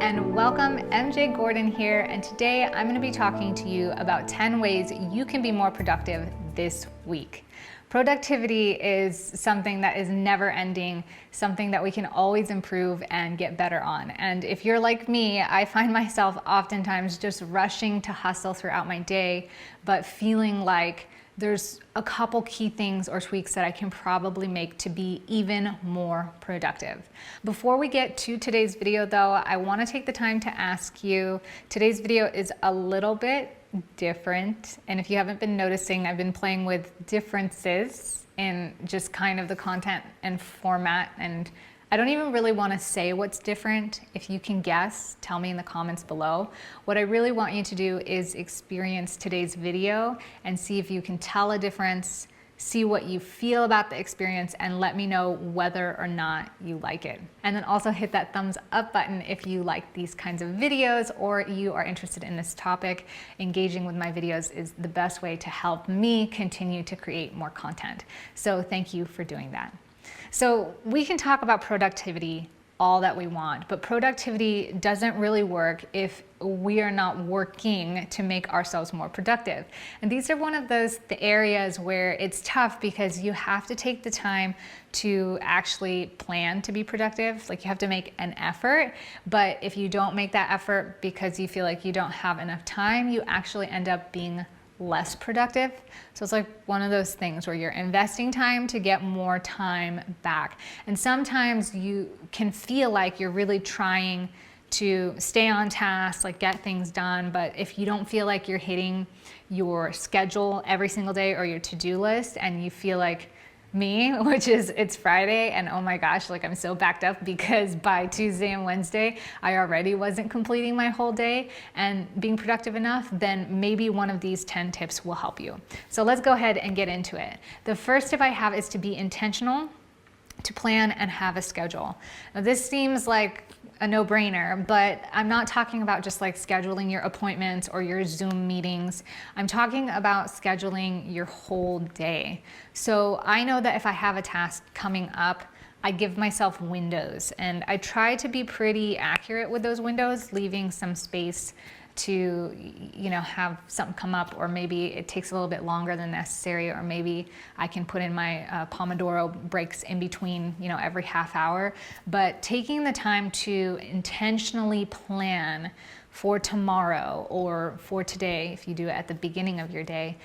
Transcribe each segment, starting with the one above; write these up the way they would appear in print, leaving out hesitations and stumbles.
and welcome. MJ Gordon here, and today I'm going to be talking to you about 10 ways you can be more productive this week. Productivity is something that is never ending, something that we can always improve and get better on. And if you're like me, I find myself oftentimes just rushing to hustle throughout my day, but feeling like there's a couple key things or tweaks that I can probably make to be even more productive. Before we get to today's video though, I want to take the time to ask you, today's video is a little bit different. And if you haven't been noticing, I've been playing with differences in just kind of the content and format, and I don't even really want to say what's different. If you can guess, tell me in the comments below. What I really want you to do is experience today's video and see if you can tell a difference, see what you feel about the experience, and let me know whether or not you like it. And then also hit that thumbs up button if you like these kinds of videos or you are interested in this topic. Engaging with my videos is the best way to help me continue to create more content. So thank you for doing that. So we can talk about productivity all that we want, but productivity doesn't really work if we are not working to make ourselves more productive. And these are one of the areas where it's tough because you have to take the time to actually plan to be productive. Like, you have to make an effort, but if you don't make that effort because you feel like you don't have enough time, you actually end up being less productive. So it's like one of those things where you're investing time to get more time back. And sometimes you can feel like you're really trying to stay on task, like get things done. But if you don't feel like you're hitting your schedule every single day or your to-do list, and you feel like me, which is it's Friday and oh my gosh, like I'm so backed up because by Tuesday and Wednesday I already wasn't completing my whole day and being productive enough, then maybe one of these 10 tips will help you. So let's go ahead and get into it. The first tip I have is to be intentional, to plan and have a schedule. Now this seems like a no-brainer, but I'm not talking about just like scheduling your appointments or your Zoom meetings. I'm talking about scheduling your whole day. So I know that if I have a task coming up, I give myself windows, and I try to be pretty accurate with those windows, leaving some space to, you know, have something come up, or maybe it takes a little bit longer than necessary, or maybe I can put in my Pomodoro breaks in between, you know, every half hour. But taking the time to intentionally plan for tomorrow or for today, if you do it at the beginning of your day,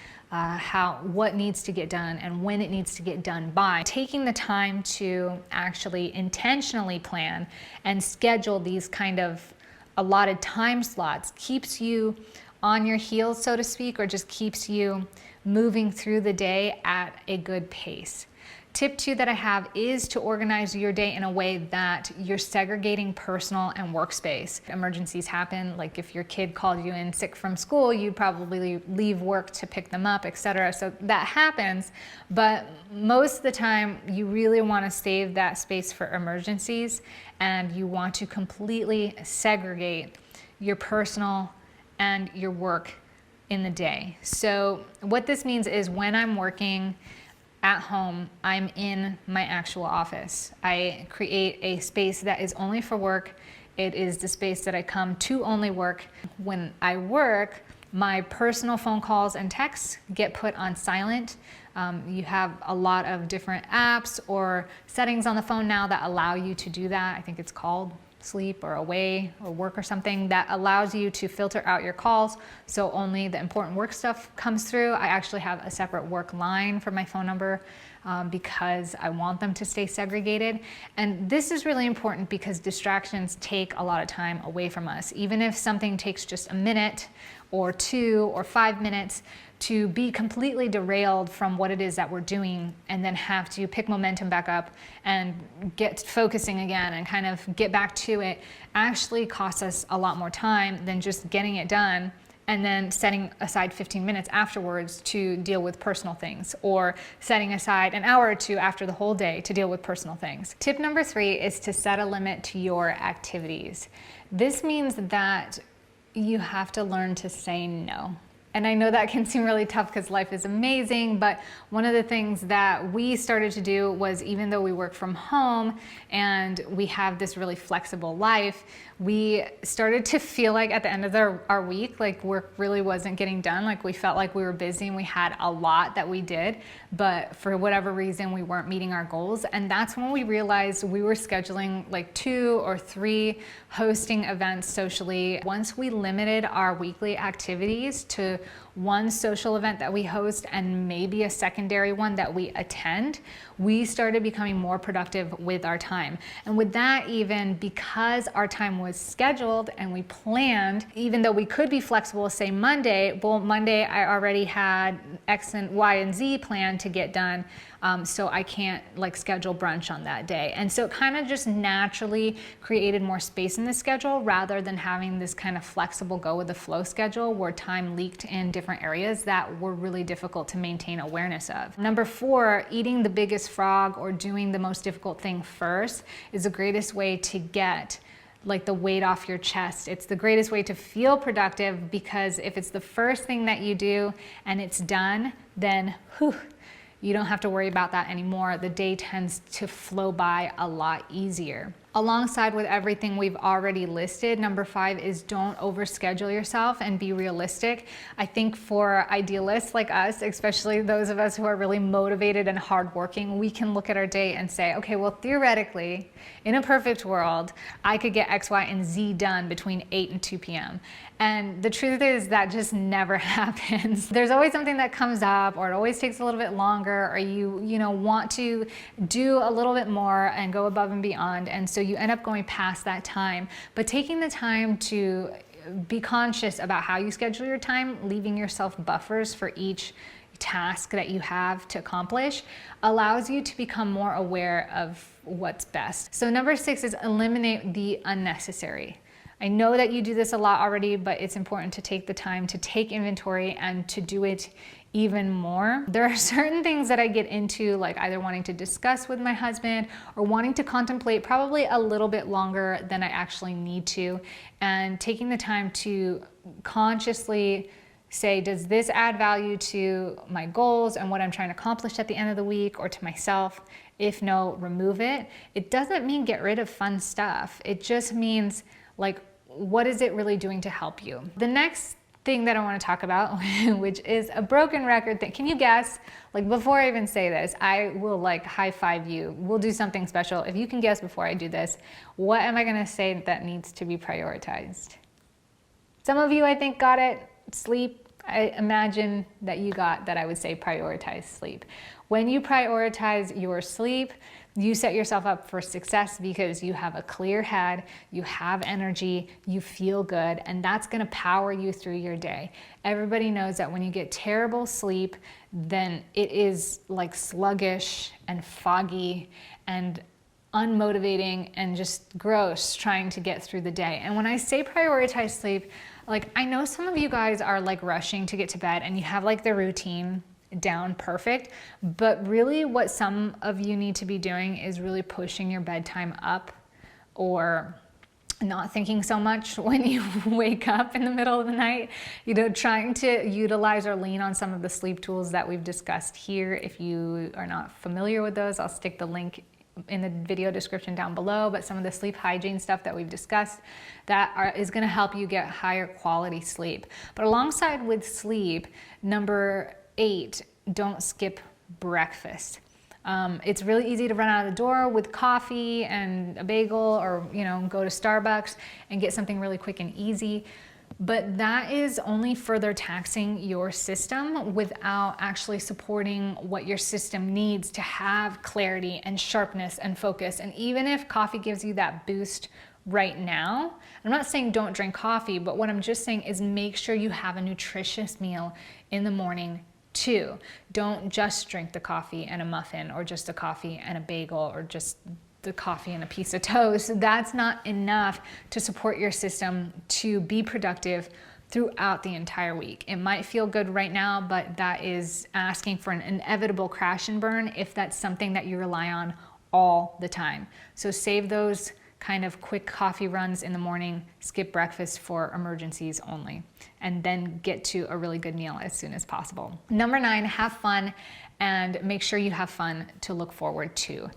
what needs to get done and when it needs to get done by. Taking the time to actually intentionally plan and schedule these kind of allotted time slots keeps you on your heels, so to speak, or just keeps you moving through the day at a good pace. Tip 2 that I have is to organize your day in a way that you're segregating personal and workspace. Emergencies happen, like if your kid called you in sick from school, you'd probably leave work to pick them up, etc. So that happens, but most of the time you really want to save that space for emergencies, and you want to completely segregate your personal and your work in the day. So what this means is when I'm working at home, I'm in my actual office. I create a space that is only for work. It is the space that I come to only work. When I work, my personal phone calls and texts get put on silent. You have a lot of different apps or settings on the phone now that allow you to do that. I think it's called Sleep or Away or Work or something, that allows you to filter out your calls so only the important work stuff comes through. I actually have a separate work line for my phone number because I want them to stay segregated. And this is really important because distractions take a lot of time away from us. Even if something takes just a minute or 2 or 5 minutes, to be completely derailed from what it is that we're doing and then have to pick momentum back up and get focusing again and kind of get back to it actually costs us a lot more time than just getting it done and then setting aside 15 minutes afterwards to deal with personal things, or setting aside an hour or 2 after the whole day to deal with personal things. Tip number 3 is to set a limit to your activities. This means that you have to learn to say no. And I know that can seem really tough because life is amazing, but one of the things that we started to do was, even though we work from home and we have this really flexible life, we started to feel like at the end of our week, like work really wasn't getting done. Like we felt like we were busy and we had a lot that we did, but for whatever reason, we weren't meeting our goals. And that's when we realized we were scheduling like 2 or 3 hosting events socially. Once we limited our weekly activities to one social event that we host and maybe a secondary one that we attend, we started becoming more productive with our time. And with that, even because our time was scheduled and we planned, even though we could be flexible, say Monday, well, Monday I already had X and Y and Z planned to get done. So I can't like schedule brunch on that day. And so it kind of just naturally created more space in the schedule rather than having this kind of flexible go with the flow schedule where time leaked in different areas that were really difficult to maintain awareness of. Number 4, eating the biggest frog or doing the most difficult thing first is the greatest way to get like the weight off your chest. It's the greatest way to feel productive, because if it's the first thing that you do and it's done, then you don't have to worry about that anymore. The day tends to flow by a lot easier. Alongside with everything we've already listed, number 5 is don't overschedule yourself and be realistic. I think for idealists like us, especially those of us who are really motivated and hardworking, we can look at our day and say, okay, well, theoretically, in a perfect world, I could get X, Y, and Z done between 8 and 2 p.m. And the truth is that just never happens. There's always something that comes up, or it always takes a little bit longer, or you want to do a little bit more and go above and beyond. And so you end up going past that time. But taking the time to be conscious about how you schedule your time, leaving yourself buffers for each task that you have to accomplish, allows you to become more aware of what's best. So number 6 is eliminate the unnecessary. I know that you do this a lot already, but it's important to take the time to take inventory and to do it even more. There are certain things that I get into, like either wanting to discuss with my husband or wanting to contemplate probably a little bit longer than I actually need to, and taking the time to consciously say, does this add value to my goals and what I'm trying to accomplish at the end of the week, or to myself? If no, remove it. It doesn't mean get rid of fun stuff. It just means like, what is it really doing to help you? The next thing that I want to talk about, which is a broken record thing. Can you guess? Like, before I even say this, I will like high five you. We'll do something special. If you can guess before I do this, what am I going to say that needs to be prioritized? Some of you, I think, got it. Sleep. I imagine that you got that I would say prioritize sleep. When you prioritize your sleep, you set yourself up for success because you have a clear head, you have energy, you feel good, and that's gonna power you through your day. Everybody knows that when you get terrible sleep, then it is like sluggish and foggy and unmotivating and just gross trying to get through the day. And when I say prioritize sleep, like I know some of you guys are like rushing to get to bed and you have like the routine down perfect, but really what some of you need to be doing is really pushing your bedtime up, or not thinking so much when you wake up in the middle of the night, trying to utilize or lean on some of the sleep tools that we've discussed here. If you are not familiar with those, I'll stick the link in the video description down below, but some of the sleep hygiene stuff that we've discussed is going to help you get higher quality sleep. But alongside with sleep, number 8, don't skip breakfast. It's really easy to run out of the door with coffee and a bagel, or go to Starbucks and get something really quick and easy. But that is only further taxing your system without actually supporting what your system needs to have clarity and sharpness and focus. And even if coffee gives you that boost right now, I'm not saying don't drink coffee, but what I'm just saying is make sure you have a nutritious meal in the morning too. Don't just drink the coffee and a muffin, or just the coffee and a bagel, or just the coffee and a piece of toast. That's not enough to support your system to be productive throughout the entire week. It might feel good right now, but that is asking for an inevitable crash and burn if that's something that you rely on all the time. So save those kind of quick coffee runs in the morning, skip breakfast for emergencies only, and then get to a really good meal as soon as possible. Number 9, have fun, and make sure you have fun to look forward to.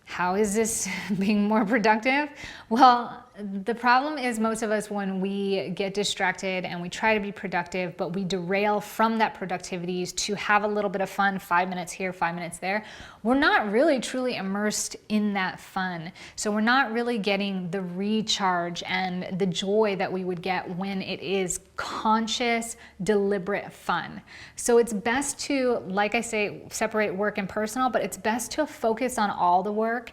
How is this being more productive? Well, the problem is most of us, when we get distracted and we try to be productive, but we derail from that productivity to have a little bit of fun, 5 minutes here, 5 minutes there, we're not really truly immersed in that fun. So we're not really getting the recharge and the joy that we would get when it is conscious, deliberate fun. So it's best to, like I say, separate work and personal, but it's best to focus on all the work,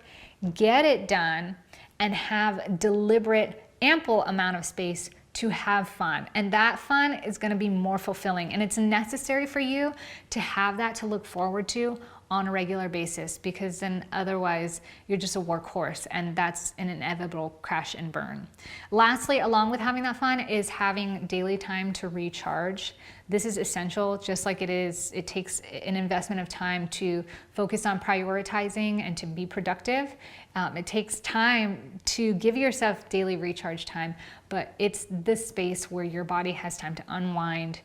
get it done, and have deliberate, ample amount of space to have fun. And that fun is going to be more fulfilling. And it's necessary for you to have that to look forward to on a regular basis, because then otherwise you're just a workhorse, and that's an inevitable crash and burn. Lastly, along with having that fun, is having daily time to recharge. This is essential, just like it takes an investment of time to focus on prioritizing and to be productive. It takes time to give yourself daily recharge time, but it's this space where your body has time to unwind,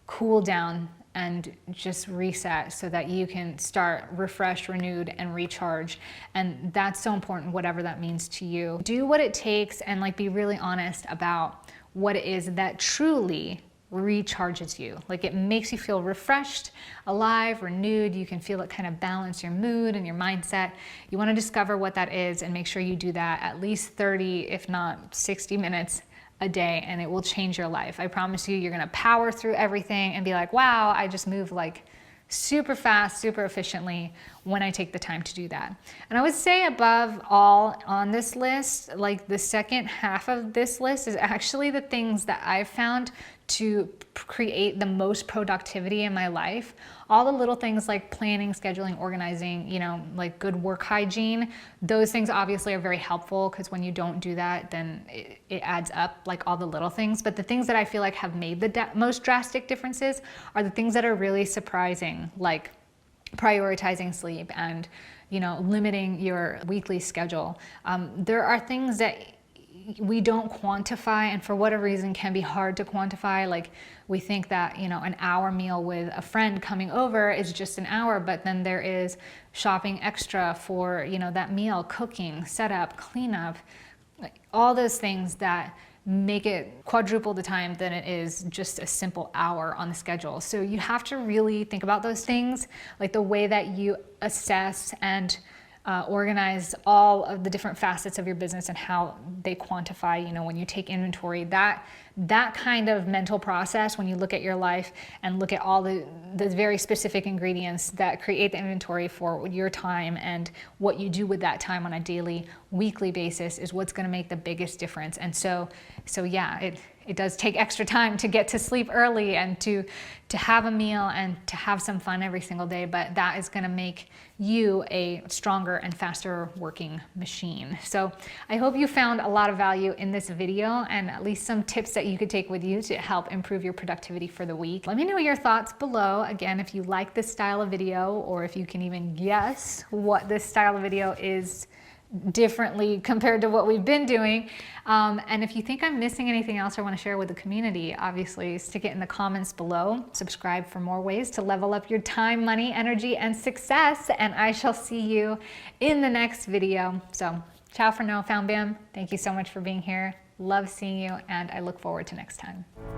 cool down, and just reset so that you can start refreshed, renewed, and recharge. And that's so important, whatever that means to you. Do what it takes, and like be really honest about what it is that truly recharges you. Like, it makes you feel refreshed, alive, renewed. You can feel it kind of balance your mood and your mindset. You want to discover what that is and make sure you do that at least 30, if not 60 minutes a day, and it will change your life. I promise you, you're gonna power through everything and be like, wow, I just move like super fast, super efficiently when I take the time to do that. And I would say above all on this list, like the second half of this list is actually the things that I've found to create the most productivity in my life. All the little things like planning, scheduling, organizing, like good work hygiene, those things obviously are very helpful, because when you don't do that, then it adds up, like all the little things. But the things that I feel like have made the most drastic differences are the things that are really surprising, like prioritizing sleep and limiting your weekly schedule. There are things that we don't quantify, and for whatever reason can be hard to quantify. Like, we think that an hour meal with a friend coming over is just an hour, but then there is shopping extra for that meal, cooking, setup, cleanup, like all those things that make it quadruple the time than it is just a simple hour on the schedule. So you have to really think about those things, like the way that you assess and organize all of the different facets of your business and how they quantify, when you take inventory. That kind of mental process, when you look at your life and look at all the very specific ingredients that create the inventory for your time and what you do with that time on a daily, weekly basis, is what's going to make the biggest difference. And so yeah, it does take extra time to get to sleep early and to have a meal and to have some fun every single day, but that is going to make you a stronger and faster working machine. So I hope you found a lot of value in this video, and at least some tips that you could take with you to help improve your productivity for the week. Let me know your thoughts below. Again, if you like this style of video, or if you can even guess what this style of video is differently compared to what we've been doing. And if you think I'm missing anything else I want to share with the community, obviously stick it in the comments below. Subscribe for more ways to level up your time, money, energy, and success. And I shall see you in the next video. So ciao for now, Found Bam. Thank you so much for being here. Love seeing you, and I look forward to next time.